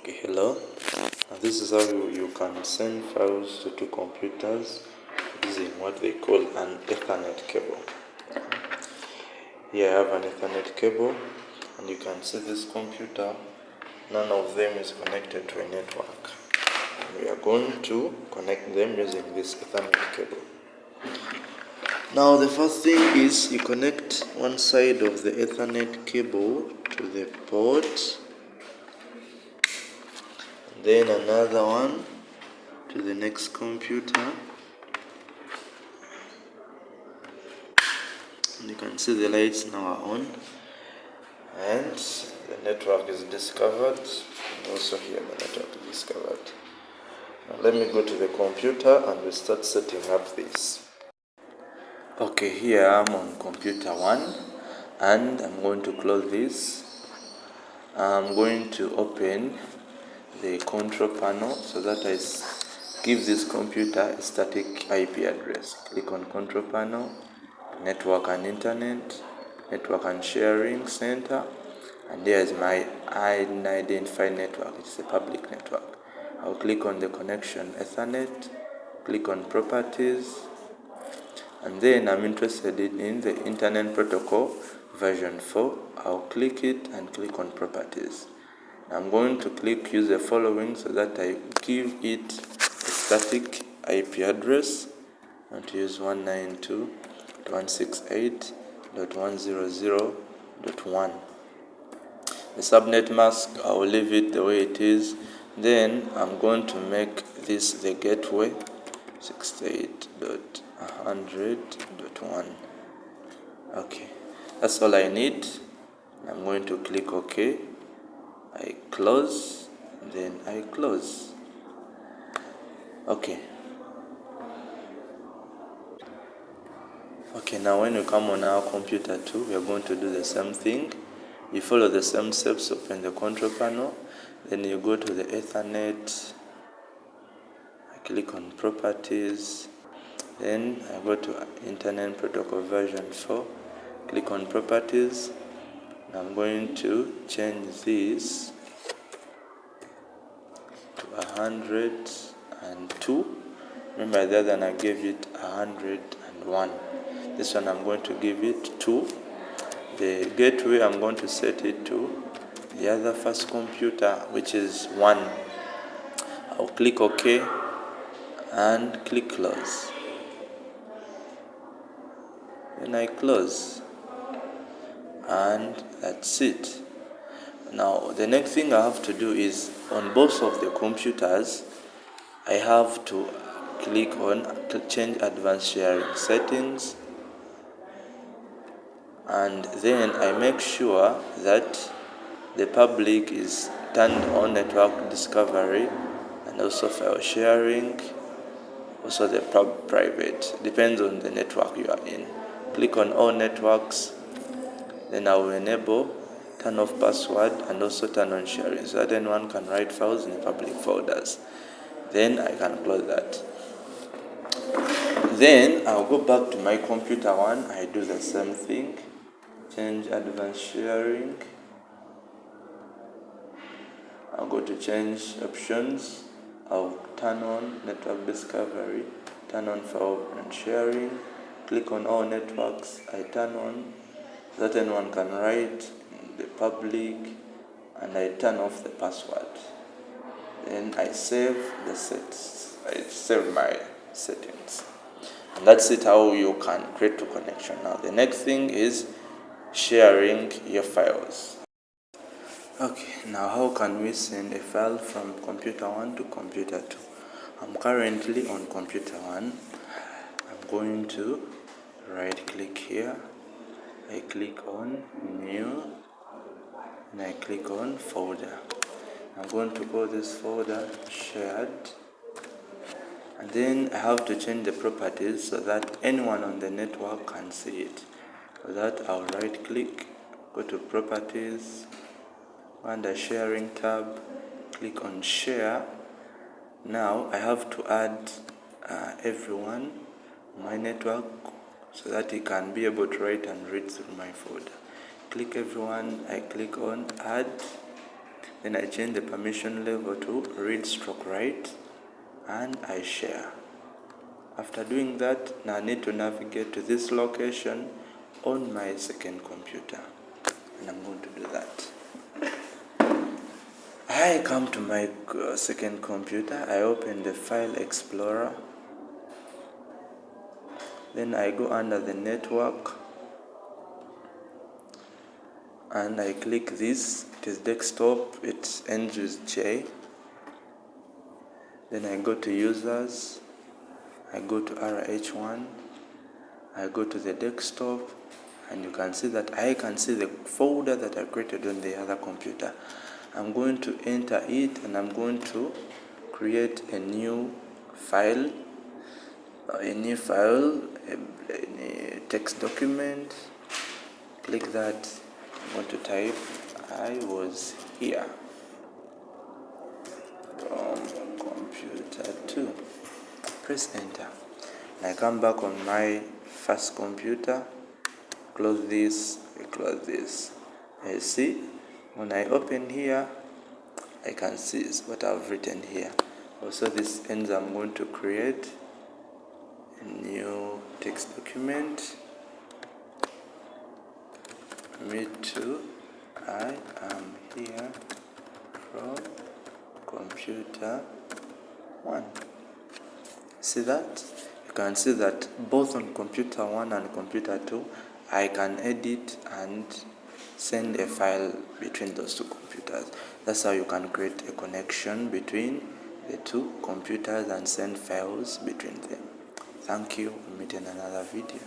Okay, hello. Now this is how you can send files to two computers using what they call an Ethernet cable. Here I have an Ethernet cable, and you can see this computer, none of them is connected to a network. We are going to connect them using this Ethernet cable. Now the first thing is you connect one side of the Ethernet cable to the port, then another one to the next computer. And you can see the lights now are on, and the network is discovered. And also here the network is discovered. Now let me go to the computer and we start setting up this. Okay, here I'm on computer 1, and I'm going to close this. I'm going to open the control panel so that I give this computer a static IP address. Click on control panel, network and internet, network and sharing center, and there is my unidentified network. It's a public network. I'll click on the connection Ethernet, click on properties, and then I'm interested in the internet protocol version 4. I'll click it and click on properties. I'm going to click use the following so that I give it a static IP address. I want to use 192.168.100.1. The subnet mask, I will leave it the way it is. Then I'm going to make this the gateway 68.100.1. Okay, that's all I need. I'm going to click OK. I close, then I close. Okay, now when you come on our computer 2, we are going to do the same thing. You follow the same steps. Open the control panel, then you go to the Ethernet. I click on properties, then I go to internet protocol version 4, click on properties. I'm going to change this to 102. Remember the other one I gave it 101. This one I'm going to give it 2. The gateway I'm going to set it to the other first computer, which is 1. I'll click OK and click close. Then I close, and that's it. Now the next thing I have to do is on both of the computers I have to click on change advanced sharing settings, and then I make sure that the public is turned on, network discovery, and also file sharing, also the private, depends on the network you are in. Click on all networks, then I will enable turn off password and also turn on sharing so that anyone can write files in the public folders. Then I can close that. Then I'll go back to my computer 1. I do the same thing. Change advanced sharing. I'll go to change options. I'll turn on network discovery, turn on file and sharing, click on all networks. I turn on so that anyone can write in the public, and I turn off the password. Then I save the sets. I save my settings. And that's it, how you can create a connection. Now the next thing is sharing your files. Okay, now how can we send a file from computer 1 to computer 2? I'm currently on computer 1. I'm going to right click here. I click on new, and I click on folder. I'm going to call this folder shared, and then I have to change the properties so that anyone on the network can see it. For that, I'll right click, go to properties, under sharing tab, click on share. Now I have to add everyone on my network so that he can be able to write and read through my folder. Click everyone, I click on add, Then I change the permission level to read/write, and I share. After doing that, now I need to navigate to this location on my second computer, and I'm going to do that. I come to my second computer, I open the File Explorer, then I go under the network, and I click this. It is desktop, it ends with J. Then I go to users, I go to RH1, I go to the desktop, and you can see that I can see the folder that I created on the other computer. I'm going to enter it, and I'm going to create a new file, a text document. Click that. I'm going to type I was here from computer 2. Press enter. And I come back on my first computer, close this, I close this. You see, when I open here, I can see what I've written here. Also, this ends, I'm going to create a new text document. Me too, I am here from computer 1. See that? You can see that both on computer 1 and computer 2, I can edit and send a file between those two computers. That's how you can create a connection between the two computers and send files between them. Thank you. We'll meet in another video.